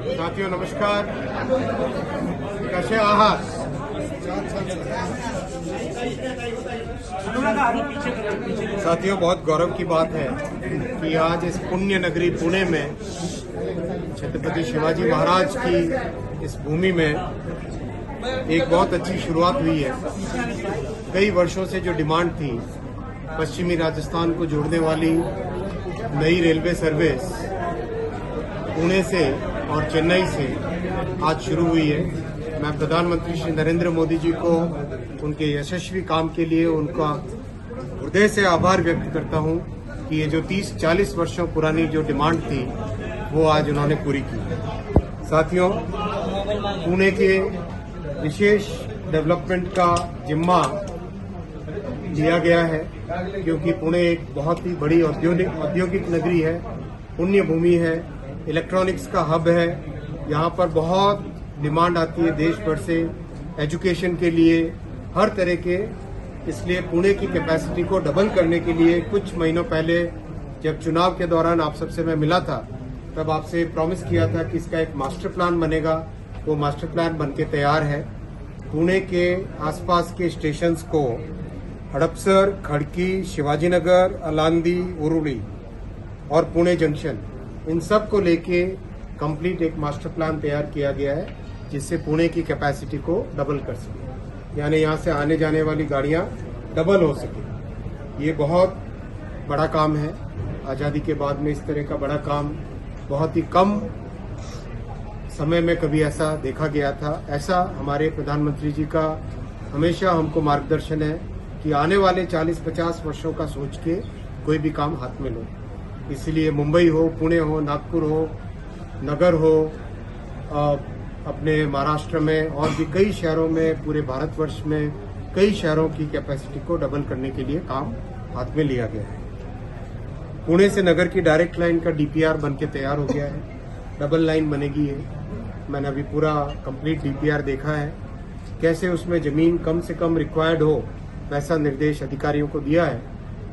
साथियों नमस्कार, कसे आहात? साथियों, बहुत गौरव की बात है कि आज इस पुण्य नगरी पुणे में छत्रपति शिवाजी महाराज की इस भूमि में एक बहुत अच्छी शुरुआत हुई है। कई वर्षों से जो डिमांड थी, पश्चिमी राजस्थान को जोड़ने वाली नई रेलवे सर्विस पुणे से और चेन्नई से आज शुरू हुई है। मैं प्रधानमंत्री श्री नरेंद्र मोदी जी को उनके यशस्वी काम के लिए उनका हृदय से आभार व्यक्त करता हूं कि ये जो 30-40 वर्षों पुरानी जो डिमांड थी वो आज उन्होंने पूरी की। साथियों, पुणे के विशेष डेवलपमेंट का जिम्मा लिया गया है क्योंकि पुणे एक बहुत ही बड़ी औद्योगिक नगरी है, पुण्य भूमि है, इलेक्ट्रॉनिक्स का हब है। यहाँ पर बहुत डिमांड आती है देश भर से एजुकेशन के लिए, हर तरह के। इसलिए पुणे की कैपेसिटी को डबल करने के लिए कुछ महीनों पहले जब चुनाव के दौरान आप सबसे मैं मिला था, तब आपसे प्रॉमिस किया था कि इसका एक मास्टर प्लान बनेगा। वो मास्टर प्लान बनके तैयार है। पुणे के आसपास के स्टेशंस को हड़पसर, खड़की, शिवाजीनगर, अलांदी, उरुली और पुणे जंक्शन, इन सब को लेके कंप्लीट एक मास्टर प्लान तैयार किया गया है जिससे पुणे की कैपेसिटी को डबल कर सके, यानी यहाँ से आने जाने वाली गाड़ियाँ डबल हो सके। ये बहुत बड़ा काम है। आज़ादी के बाद में इस तरह का बड़ा काम बहुत ही कम समय में कभी ऐसा देखा गया था। ऐसा हमारे प्रधानमंत्री जी का हमेशा हमको मार्गदर्शन है कि आने वाले 40-50 वर्षों का सोच के कोई भी काम हाथ में लो। इसलिए मुंबई हो, पुणे हो, नागपुर हो, नगर हो, अपने महाराष्ट्र में और भी कई शहरों में, पूरे भारतवर्ष में कई शहरों की कैपेसिटी को डबल करने के लिए काम हाथ में लिया गया है। पुणे से नगर की डायरेक्ट लाइन का डीपीआर बनके तैयार हो गया है। डबल लाइन बनेगी है। मैंने अभी पूरा कंप्लीट डीपीआर देखा है। कैसे उसमें जमीन कम से कम रिक्वायर्ड हो, वैसा निर्देश अधिकारियों को दिया है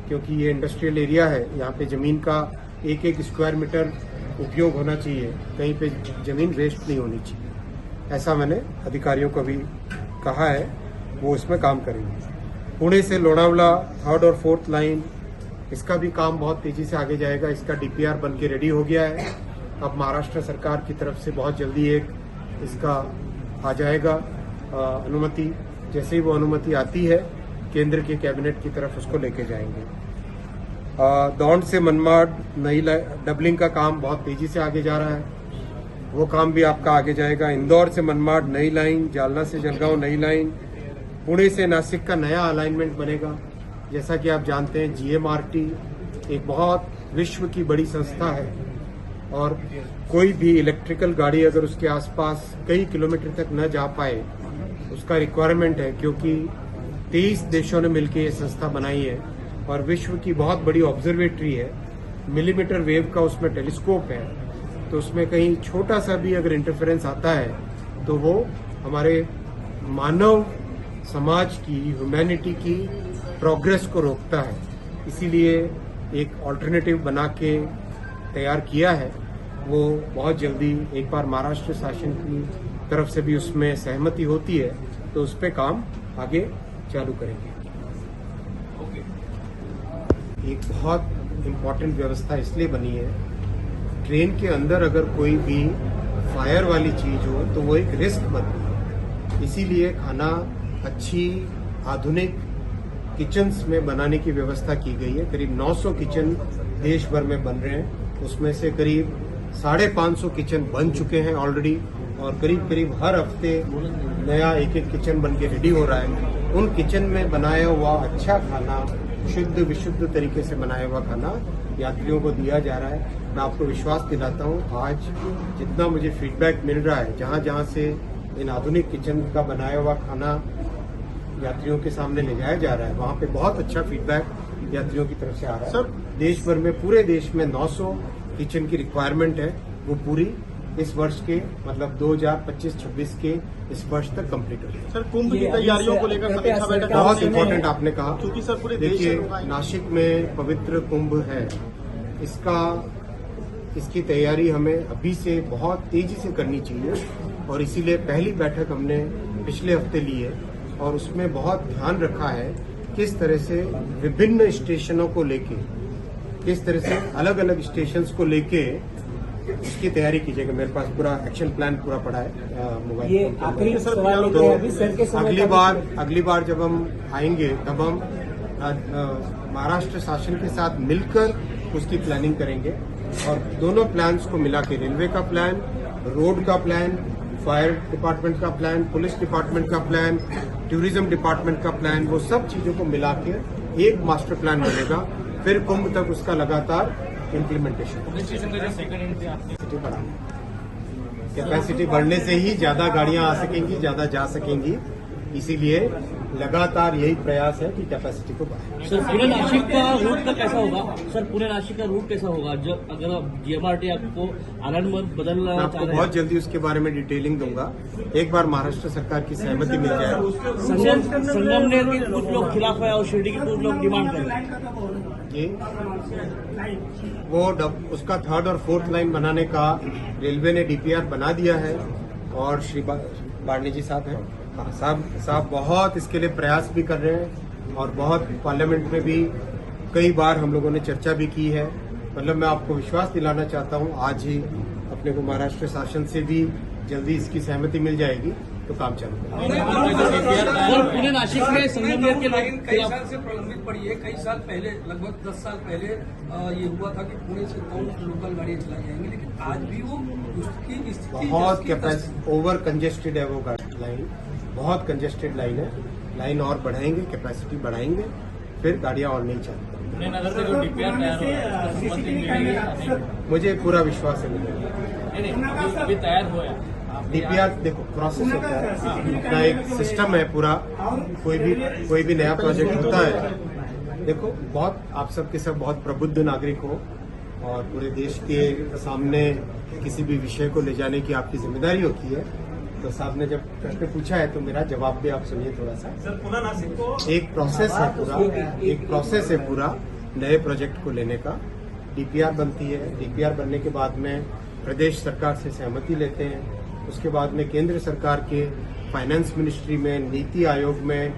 क्योंकि ये इंडस्ट्रियल एरिया है। यहाँ पे जमीन का एक स्क्वायर मीटर उपयोग होना चाहिए, कहीं पे जमीन वेस्ट नहीं होनी चाहिए। ऐसा मैंने अधिकारियों को भी कहा है, वो इसमें काम करेंगे। पुणे से लोनावला 3rd और 4th लाइन, इसका भी काम बहुत तेजी से आगे जाएगा। इसका डीपीआर बन के रेडी हो गया है। अब महाराष्ट्र सरकार की तरफ से बहुत जल्दी एक इसका आ जाएगा अनुमति। जैसे ही वो अनुमति आती है, केंद्र के कैबिनेट की तरफ उसको लेके जाएंगे। दौंड से मनमाड नई डबलिंग का काम बहुत तेजी से आगे जा रहा है, वो काम भी आपका आगे जाएगा। इंदौर से मनमाड नई लाइन, जालना से जलगांव नई लाइन, पुणे से नासिक का नया अलाइनमेंट बनेगा। जैसा कि आप जानते हैं, जीएमआरटी एक बहुत विश्व की बड़ी संस्था है और कोई भी इलेक्ट्रिकल गाड़ी अगर उसके आसपास कई किलोमीटर तक न जा पाए, उसका रिक्वायरमेंट है क्योंकि 23 देशों ने मिलकर ये संस्था बनाई है और विश्व की बहुत बड़ी ऑब्जर्वेटरी है। मिलीमीटर वेव का उसमें टेलीस्कोप है, तो उसमें कहीं छोटा सा भी अगर इंटरफेरेंस आता है तो वो हमारे मानव समाज की, ह्यूमैनिटी की प्रोग्रेस को रोकता है। इसीलिए एक ऑल्टरनेटिव बना के तैयार किया है। वो बहुत जल्दी, एक बार महाराष्ट्र शासन की तरफ से भी उसमें सहमति होती है तो उस पर काम आगे चालू करेंगे। एक बहुत इम्पोर्टेंट व्यवस्था इसलिए बनी है, ट्रेन के अंदर अगर कोई भी फायर वाली चीज हो तो वो एक रिस्क बनती है। इसीलिए खाना अच्छी आधुनिक किचन्स में बनाने की व्यवस्था की गई है। करीब 900 किचन देश भर में बन रहे हैं, उसमें से करीब 550 किचन बन चुके हैं ऑलरेडी और करीब हर हफ्ते नया एक किचन बन के रेडी हो रहा है। उन किचन में बनाया हुआ अच्छा खाना, शुद्ध विशुद्ध तरीके से बनाया हुआ खाना यात्रियों को दिया जा रहा है। मैं आपको विश्वास दिलाता हूँ, आज जितना मुझे फीडबैक मिल रहा है, जहाँ जहाँ से इन आधुनिक किचन का बनाया हुआ खाना यात्रियों के सामने ले जाया जा रहा है, वहाँ पे बहुत अच्छा फीडबैक यात्रियों की तरफ से आ रहा है। सर, देश भर में, पूरे देश में 900 किचन की रिक्वायरमेंट है, वो पूरी इस वर्ष के, मतलब 2025-26 के इस वर्ष तक कंप्लीट हो जाए। सर, कुंभ की तैयारियों को लेकर समीक्षा बैठक बहुत इम्पोर्टेंट आपने कहा, क्योंकि सर पूरे देखिए नासिक में पवित्र कुंभ है, इसका इसकी तैयारी हमें अभी से बहुत तेजी से करनी चाहिए और इसीलिए पहली बैठक हमने पिछले हफ्ते ली है और उसमें बहुत ध्यान रखा है किस तरह से विभिन्न स्टेशनों को लेके, किस तरह से अलग अलग स्टेशंस को लेके उसकी तैयारी कीजिएगा। मेरे पास पूरा एक्शन प्लान पूरा पड़ा है मोबाइल। ये आखिरी सवाल तो है अभी सर के समय अगली बार जब हम आएंगे तब हम महाराष्ट्र शासन के साथ मिलकर उसकी प्लानिंग करेंगे और दोनों प्लान्स को मिला के, रेलवे का प्लान, रोड का प्लान, फायर डिपार्टमेंट का प्लान, पुलिस डिपार्टमेंट का प्लान, टूरिज्म डिपार्टमेंट का प्लान, वो सब चीजों को मिला के एक मास्टर प्लान बनेगा। फिर कुंभ तक उसका लगातार इम्प्लीमेंटेशन। कैपेसिटी बढ़ने से ही ज्यादा गाड़ियां आ सकेंगी, ज्यादा जा सकेंगी, इसीलिए लगातार यही प्रयास है कि कैपेसिटी को बढ़ाएं। सर पुणे नासिक का रूट का कैसा होगा? सर पुणे नासिक का रूट कैसा होगा जब अगर GMRT आपको आनंद में बदलना मैं आपको बहुत जल्दी उसके बारे में डिटेलिंग दूंगा। एक बार महाराष्ट्र सरकार की सहमति मिल जाए। संगमनेर के कुछ लोग खिलाफ है और शिरडी के कुछ लोग डिमांड कर रहे हैं। ये वो उसका 3rd और 4th लाइन बनाने का रेलवे ने DPR बना दिया है और श्री बार्नी जी साहब हैं। हाँ, साहब बहुत इसके लिए प्रयास भी कर रहे हैं और बहुत पार्लियामेंट में भी कई बार हम लोगों ने चर्चा भी की है। मतलब मैं आपको विश्वास दिलाना चाहता हूँ, आज ही अपने को महाराष्ट्र शासन से भी जल्दी इसकी सहमति मिल जाएगी तो काम चालू और पुणे नासिक में संगमनेर के लोग कई साल से प्रलंबित पड़ी है। कई साल पहले, लगभग 10 साल पहले ये हुआ था कि पुणे से कौन लोकल गाड़ियां चलाई जाएंगी, लेकिन आज भी वो उसकी स्थिति बहुत कैपेसिटी ओवर कंजेस्टेड है वो लाइन, बहुत कंजेस्टेड लाइन है। लाइन और बढ़ाएंगे, कैपेसिटी बढ़ाएंगे, फिर गाड़ियां और नहीं चलती। पुणे नगर से जो DPR तैयार हो रहा है मुझे पूरा विश्वास है मिलेगा। अभी तैयार हुआ है। DPR देखो प्रोसेस होता है, अपना एक सिस्टम है पूरा। कोई भी नया प्रोजेक्ट होता है, देखो बहुत आप सब के सब बहुत प्रबुद्ध नागरिक हो और पूरे देश के सामने किसी भी विषय को ले जाने की आपकी जिम्मेदारी होती है। तो साहब ने जब प्रश्न पूछा है तो मेरा जवाब भी आप सुनिए थोड़ा सा। एक प्रोसेस है पूरा, एक प्रोसेस है पूरा नए प्रोजेक्ट को लेने का। DPR बनती है, DPR बनने के बाद में प्रदेश सरकार से सहमति लेते हैं, उसके बाद में केंद्र सरकार के फाइनेंस मिनिस्ट्री में, नीति आयोग में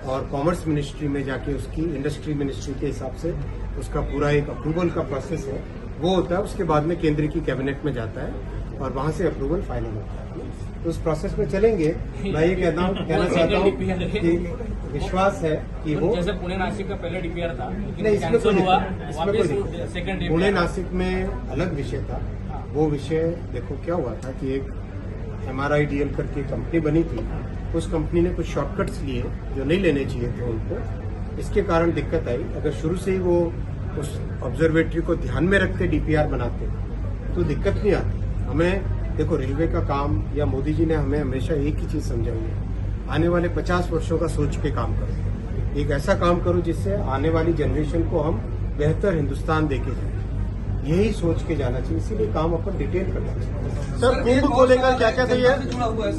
और कॉमर्स मिनिस्ट्री में जाके उसकी इंडस्ट्री मिनिस्ट्री के हिसाब से उसका पूरा एक अप्रूवल का प्रोसेस है वो होता है। उसके बाद में केंद्र की कैबिनेट में जाता है और वहां से अप्रूवल फाइनल होता है। तो उस प्रोसेस में चलेंगे। मैं ये कहना चाहता हूँ कि विश्वास है कि वो जैसे पुणे नासिक का पहले DPR था, नहीं, इसमें कोई पुणे नासिक में अलग विषय था। वो विषय देखो क्या हुआ था कि एक MRIDL करके कंपनी बनी थी, उस कंपनी ने कुछ शॉर्टकट्स लिए जो नहीं लेने चाहिए थे उनको। इसके कारण दिक्कत आई। अगर शुरू से ही वो उस ऑब्जर्वेटरी को ध्यान में रखते DPR बनाते तो दिक्कत नहीं आती। हमें देखो रेलवे का काम या मोदी जी ने हमें हमेशा एक ही चीज समझाई है, आने वाले 50 वर्षों का सोच के काम करो। एक ऐसा काम करो जिससे आने वाली जनरेशन को हम बेहतर हिंदुस्तान देके जाए, यही सोच के जाना चाहिए। इसीलिए काम अपन डिटेल करना चाहिए। सर कुंभ को लेकर क्या क्या तैयारी जुड़ा हुआ है।